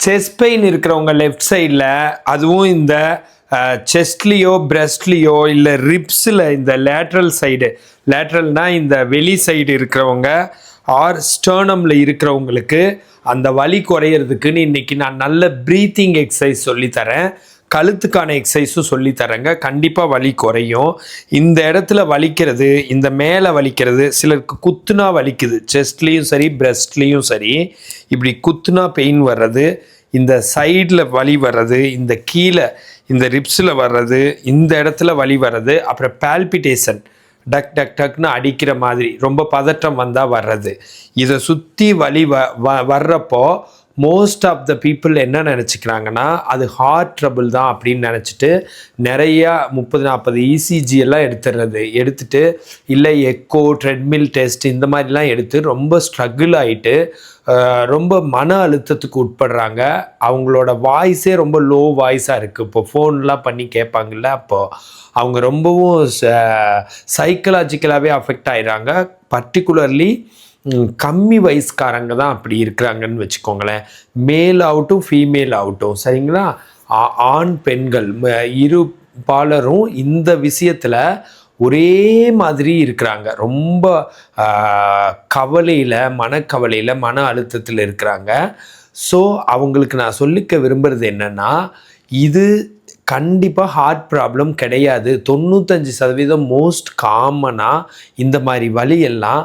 Chest pain இருக்கிறவங்க left சைடில், அதுவும் இந்த செஸ்ட்லேயோ பிரெஸ்ட்லேயோ இல்லை ரிப்ஸில் இந்த லேட்ரல் சைடு, லேட்ரல்னால் இந்த வெளி சைடு இருக்கிறவங்க ஆர் ஸ்டர்னமில் இருக்கிறவங்களுக்கு அந்த வலி குறையிறதுக்குன்னு இன்றைக்கி நான் நல்ல ப்ரீத்திங் எக்ஸசைஸ் சொல்லித்தரேன். கழுத்துக்கான எக்ஸசைஸும் சொல்லித்தரேங்க. கண்டிப்பாக வலி குறையும். இந்த இடத்துல வலிக்கிறது, இந்த மேலே வலிக்கிறது, சிலருக்கு குத்துனா வலிக்குது, செஸ்ட்லேயும் சரி பிரெஸ்ட்லேயும் சரி. இப்படி குத்துனா பெயின் வர்றது, இந்த சைடில் வலி வர்றது, இந்த கீழே இந்த ரிப்ஸில் வர்றது, இந்த இடத்துல வலி வர்றது, அப்புறம் பால்பிட்டேஷன், டக் டக் டக்னு அடிக்கிற மாதிரி ரொம்ப பதட்டம் வந்தால் வர்றது. இதை சுற்றி வலி வர்றப்போ மோஸ்ட் ஆஃப் த பீப்புள் என்ன நினச்சிக்கிறாங்கன்னா அது ஹார்ட் ட்ரபிள் தான் அப்படின்னு நினச்சிட்டு நிறையா 30-40 இசிஜி எல்லாம் எடுத்துட்டு இல்லை எக்கோ ட்ரெட்மில் டெஸ்ட் இந்த மாதிரிலாம் எடுத்து ரொம்ப ஸ்ட்ரகிள் ஆகிட்டு ரொம்ப மன அழுத்தத்துக்கு உட்படுறாங்க. அவங்களோட வாய்ஸே ரொம்ப லோ வாய்ஸாக இருக்குது. இப்போ ஃபோன்லாம் பண்ணி கேட்பாங்கல்ல, அப்போது அவங்க ரொம்பவும் சைக்கலாஜிக்கலாகவே அஃபெக்ட் ஆகிடுறாங்க. பர்டிகுலர்லி கம்மி வயசுக்காரங்க தான் அப்படி இருக்கிறாங்கன்னு வச்சுக்கோங்களேன். மேல் ஆகட்டும் ஃபீமேல் ஆகட்டும், சரிங்களா, ஆண் பெண்கள் இரு பாலரும் இந்த விஷயத்தில் ஒரே மாதிரி இருக்கிறாங்க. ரொம்ப கவலையில், மனக்கவலையில், மன அழுத்தத்தில் இருக்கிறாங்க. ஸோ அவங்களுக்கு நான் சொல்லிக்க விரும்புகிறது என்னென்னா, இது கண்டிப்பாக ஹார்ட் ப்ராப்ளம் கிடையாது. 95% மோஸ்ட் காமனாக இந்த மாதிரி வலியெல்லாம்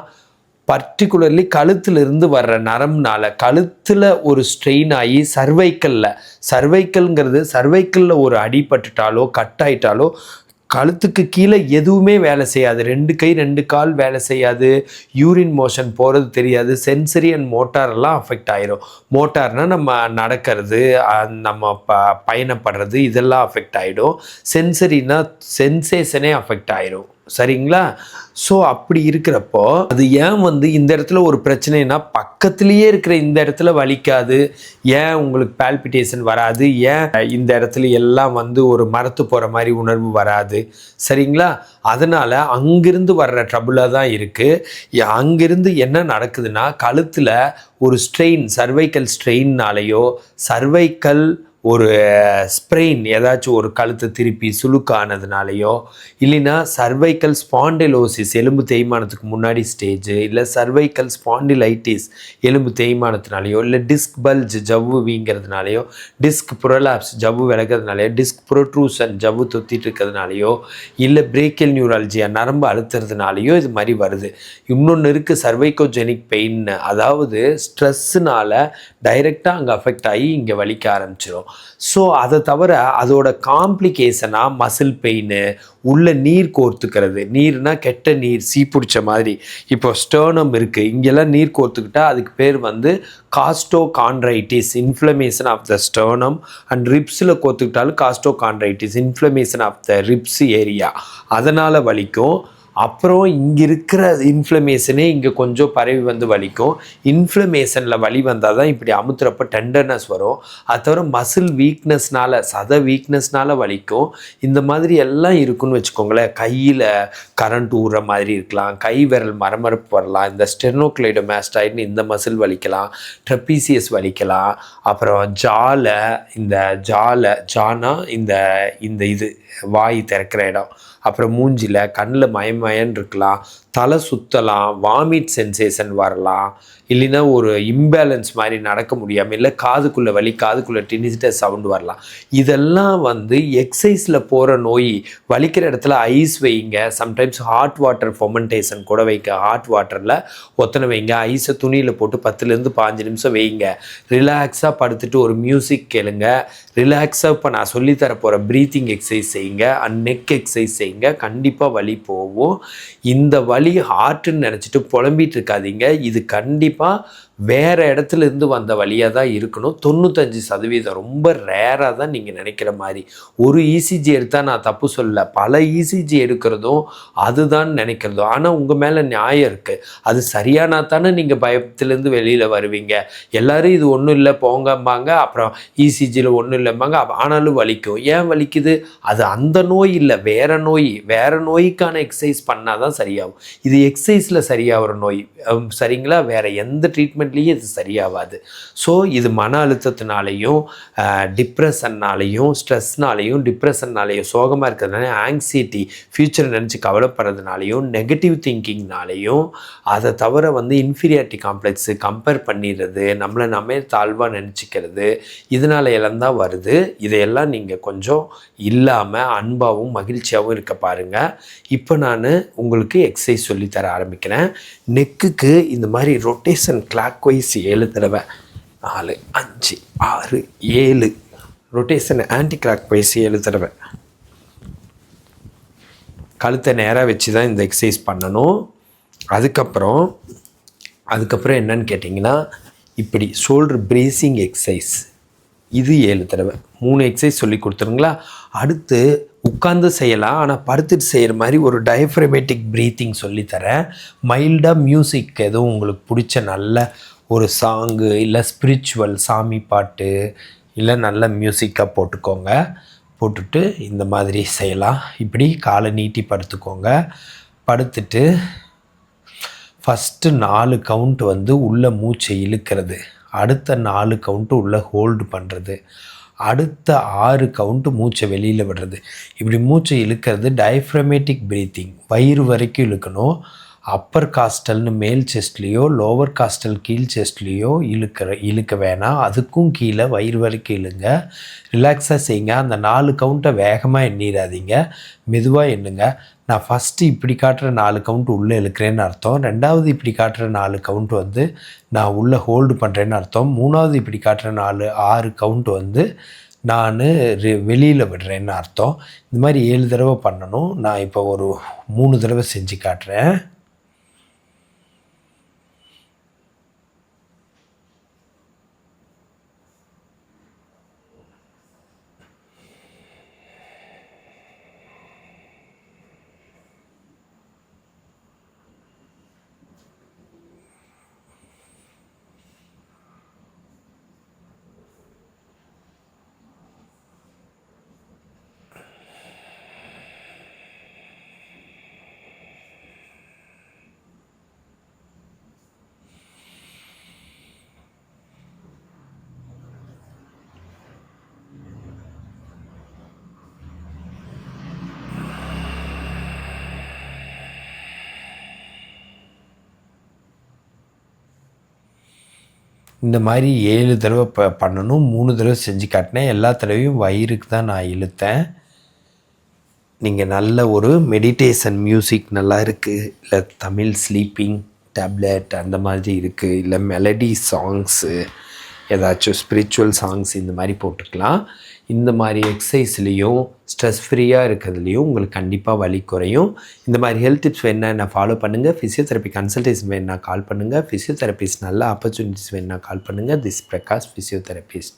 பர்டிகுலர்லி கழுத்திலிருந்து வர்ற நரம்புனால, கழுத்தில் ஒரு ஸ்ட்ரெயின் ஆகி சர்வைக்கல்ங்கிறது சர்வைக்கலில் ஒரு அடிபட்டுட்டாலோ கட் ஆகிட்டாலோ கழுத்துக்கு கீழே எதுவுமே வேலை செய்யாது. 2 கை 2 கால் வேலை செய்யாது, யூரின் மோஷன் போகிறது தெரியாது, சென்சரி அண்ட் மோட்டாரெல்லாம் அஃபெக்ட் ஆயிரும். மோட்டார்னால் நம்ம நடக்கிறது, நம்ம பயணப்படுறது, இதெல்லாம் அஃபெக்ட் ஆகிடும். சென்சரினா சென்சேஷனே அஃபெக்ட் ஆயிரும், சரிங்களா. ஸோ அப்படி இருக்கிறப்போ அது ஏன் இந்த இடத்துல ஒரு பிரச்சனைனா, பக்கத்துலேயே இருக்கிற இந்த இடத்துல வலிக்காது, ஏன் உங்களுக்கு பால்பிட்டேஷன் வராது, ஏன் இந்த இடத்துல எல்லாம் ஒரு மரத்து போகிற மாதிரி உணர்வு வராது, சரிங்களா. அதனால் அங்கிருந்து வர்ற ட்ரபுளாக தான் இருக்குது. அங்கிருந்து என்ன நடக்குதுன்னா, கழுத்தில் ஒரு ஸ்ட்ரெயின், சர்வைக்கல் ஸ்ட்ரெயின்னாலேயோ சர்வைக்கல் ஒரு ஸ்ப்ரெயின், ஏதாச்சும் ஒரு கழுத்தை திருப்பி சுளுக்கானதுனாலையோ, இல்லைன்னா சர்வைக்கல் ஸ்பாண்டிலோசிஸ், எலும்பு தேய்மானத்துக்கு முன்னாடி ஸ்டேஜு, இல்லை சர்வைக்கல் ஸ்பாண்டிலைட்டிஸ், எலும்பு தேய்மானத்தினாலேயோ, இல்லை டிஸ்க் பல்ஜ், ஜவ்வு வீங்கிறதுனாலையோ, டிஸ்க் ப்ரொலாப்ஸ், ஜவ்வு விலகிறதுனாலையோ, டிஸ்க் ப்ரோட்ரூஷன், ஜவ்வு தொத்திட்டு இருக்கிறதுனாலையோ, இல்லை பிரேக்கியல் நியூராலஜியா, நரம்பு அழுத்துறதுனாலையோ இது மாதிரி வருது. இன்னொன்று இருக்குது சர்வைக்கோஜெனிக் பெயின், அதாவது ஸ்ட்ரெஸ்ஸுனால் டைரெக்டாக அங்கே அஃபெக்ட் ஆகி இங்கே வலிக்க ஆரம்பிச்சிடும். ஸோ அதை தவிர அதோட காம்ப்ளிகேஷனாக மசில் பெயின், உள்ள நீர் கோர்த்துக்கிறது, நீர்னால் கெட்ட நீர் சீப்பிடிச்ச மாதிரி. இப்போ ஸ்டர்னம் இருக்குது, இங்கெல்லாம் நீர் கோர்த்துக்கிட்டால் அதுக்கு பேர் costochondritis, inflammation of the sternum. And ரிப்ஸில் கோர்த்துக்கிட்டாலும் costochondritis, inflammation of the ribs area, அதனால் வலிக்கும். அப்புறம் இங்கே இருக்கிற இன்ஃப்ளமேஷனே இங்கே கொஞ்சம் பரவி வலிக்கும். இன்ஃப்ளமேஷனில் வலி வந்தால் தான் இப்படி அமுத்துறப்போ டெண்டர்னஸ் வரும். அது தவிர மசில் வீக்னஸ்னால், சத வீக்னஸ்னால் வலிக்கும். இந்த மாதிரி எல்லாம் இருக்குன்னு வச்சுக்கோங்களேன். கையில் கரண்ட் ஊறுற மாதிரி இருக்கலாம், கை விரல் மரமரப்பு வரலாம், இந்த ஸ்டெர்னோக்ளைடோமாஸ்டாய்டுன்னு இந்த மசில் வலிக்கலாம், ட்ரெப்பீசியஸ் வலிக்கலாம். அப்புறம் ஜானா இந்த இது வாய் திறக்கிற இடம், அப்புறம் மூஞ்சில் கண்ணில் மயன்னு இருக்கலாம், தலை சுற்றலாம், வாமிட் சென்சேஷன் வரலாம், இல்லைன்னா ஒரு இம்பேலன்ஸ் மாதிரி நடக்க முடியாமல், இல்லை காதுக்குள்ளே வலி, காதுக்குள்ளே டினிட்டஸ் சவுண்டு வரலாம். இதெல்லாம் எக்ஸசைஸில் போகிற நோய். வலிக்கிற இடத்துல ஐஸ் வைங்க, சம்டைம்ஸ் ஹாட் வாட்டர் ஃபொமெண்டேஷன் கூட வைங்க. ஹாட் வாட்டரில் ஒத்தனை வைங்க, ஐஸை துணியில் போட்டு 10 to 15 நிமிஷம் வைங்க. ரிலாக்ஸாக படுத்துட்டு ஒரு மியூசிக் கேளுங்க. ரிலாக்ஸாக இப்போ நான் சொல்லித்தர போகிற ப்ரீத்திங் எக்ஸசைஸ் செய்யுங்க, அண்ட் நெக் எக்ஸசைஸ் செய்யுங்க. கண்டிப்பாக வலி போகும். இந்த வலி ஹார்ட்டுன்னு நினச்சிட்டு புலம்பிகிட்டு இருக்காதீங்க. இது கண்டிப்பாக வேறு இடத்துல இருந்து வந்த வழியாக தான் இருக்கணும். 95% ரொம்ப ரேராக தான் நீங்கள் நினைக்கிற மாதிரி. ஒரு இசிஜி எடுத்தால் நான் தப்பு சொல்ல, பல இசிஜி எடுக்கிறதும் அதுதான் நினைக்கிறதும். ஆனால் உங்கள் மேலே நியாயம் இருக்குது. அது சரியானா தானே நீங்கள் பயத்திலேருந்து வெளியில் வருவீங்க. எல்லோரும் இது ஒன்றும் இல்லை போங்கம்பாங்க, அப்புறம் இசிஜியில் ஒன்றும் இல்லைம்பாங்க, ஆனாலும் வலிக்கும். ஏன் வலிக்குது? அது அந்த நோய் இல்லை, வேறு நோய்க்கான எக்ஸசைஸ் பண்ணால் தான் சரியாகும். இது எக்ஸசைஸில் சரியாகிற நோய், சரிங்களா. வேறு எந்த ட்ரீட்மெண்ட் ட்ரீட்மெண்ட்லேயே இது சரியாகாது. ஸோ இது மன அழுத்தத்தினாலேயும் டிப்ரெஷன்னாலேயும் ஸ்ட்ரெஸ்னாலேயும் டிப்ரெஷன்னாலேயும் சோகமாக இருக்கிறதுனால ஆங்ஸைட்டி ஃப்யூச்சரை நினச்சி கவலைப்படுறதுனாலையும் நெகட்டிவ் திங்கிங்னாலேயும் அதை தவிர வந்து இன்ஃபீரியாரிட்டி காம்ப்ளெக்ஸு கம்பேர் பண்ணிடுறது நம்மளை நம்ம தாழ்வாக நினச்சிக்கிறது இதனால் எல்லாம் தான் வருது. இதையெல்லாம் நீங்கள் கொஞ்சம் இல்லாமல் அன்பாகவும் மகிழ்ச்சியாகவும் இருக்க பாருங்கள். இப்போ நான் உங்களுக்கு எக்ஸசைஸ் சொல்லித்தர ஆரம்பிக்கிறேன். நெக்குக்கு இந்த மாதிரி ரொட்டேஷன் கிளாக் வைஸ் 7 தடவை 4 5 6 7 ரொட்டேஷன் ஆன்டி கிளாக் வைஸ் 7 தடவை. கழுத்தை நேராக வச்சு தான் இந்த எக்ஸசைஸ் பண்ணணும். அதுக்கப்புறம் என்னன்னு கேட்டிங்கன்னா இப்படி ஷோல்டர் பிரேசிங் எக்ஸசைஸ் இது 7 தடவை. 3 எக்ஸசைஸ் சொல்லி கொடுத்துருங்களா. அடுத்து உட்கார்ந்து செய்யலாம், ஆனால் படுத்துட்டு செய்கிற மாதிரி ஒரு டயஃப்ரமேட்டிக் ப்ரீத்திங் சொல்லித்தரேன். மைல்டாக மியூசிக் எதுவும் உங்களுக்கு பிடிச்ச நல்ல ஒரு சாங்கு இல்லை ஸ்பிரிச்சுவல் சாமி பாட்டு இல்லை நல்ல மியூசிக்காக போட்டுக்கோங்க. போட்டுட்டு இந்த மாதிரி செய்யலாம். இப்படி காலை நீட்டி படுத்துக்கோங்க. படுத்துட்டு ஃபஸ்ட்டு 4 கவுண்ட் வந்து உள்ளே மூச்சை இழுக்கிறது, அடுத்த 4 கவுண்ட்டு உள்ளே ஹோல்டு பண்ணுறது, அடுத்த 6 கவுண்ட்டு மூச்சை வெளியில் விடுறது. இப்படி மூச்சை இழுக்கிறது டயஃப்ரமேட்டிக் ப்ரீத்திங். வயிறு வரைக்கும் இழுக்கணும். அப்பர் காஸ்டல்னு மேல் செஸ்ட்லேயோ லோவர் காஸ்டல் கீழ் செஸ்ட்லேயோ இழுக்க வேணாம். அதுக்கும் கீழே வயிறு வரைக்கும் இழுங்க. ரிலாக்ஸாக செய்யுங்க. அந்த 4 கவுண்ட்டை வேகமாக எண்ணிடாதீங்க, மெதுவாக எண்ணுங்க. நான் ஃபஸ்ட்டு இப்படி காட்டுற 4 கவுண்ட் உள்ளே இழுக்கிறேன்னு அர்த்தம். ரெண்டாவது இப்படி காட்டுற 4 கவுண்ட் வந்து நான் உள்ளே ஹோல்டு பண்ணுறேன்னு அர்த்தம். மூணாவது இப்படி காட்டுற 6 கவுண்ட் வந்து நான் வெளியில் விடுறேன்னு அர்த்தம். இந்த மாதிரி 7 தடவை பண்ணணும். நான் இப்போ ஒரு 3 தடவை செஞ்சு காட்டுறேன். இந்த மாதிரி 7 தடவை பண்ணணும். 3 தடவை செஞ்சு காட்டினேன். எல்லா தடவையும் வயிறுக்கு தான் நான் இழுத்தேன். நீங்கள் நல்ல ஒரு மெடிடேஷன் மியூசிக் நல்லா இருக்குது, இல்லை தமிழ் ஸ்லீப்பிங் டேப்லெட் அந்த மாதிரி இருக்குது, இல்லை மெலடி சாங்ஸு ஏதாச்சும் ஸ்பிரிச்சுவல் சாங்ஸ் இந்த மாதிரி போட்டுக்கலாம். இந்த மாதிரி எக்ஸசைஸ்லேயும் ஸ்ட்ரெஸ் ஃப்ரீயாக இருக்கிறதுலையும் உங்களுக்கு கண்டிப்பாக வலி குறையும். இந்த மாதிரி ஹெல்த் டிப்ஸ் வேணுன்னா என்ன ஃபாலோ பண்ணுங்கள். ஃபிசியோதெரப்பி கன்சல்டேஷன் வேணுன்னா கால் பண்ணுங்கள். ஃபிசியோதெரபிஸ்ட் நல்ல ஆப்பர்ச்சுனிட்டிஸ் வேணுன்னா கால் பண்ணுங்கள். This Prakash physiotherapist.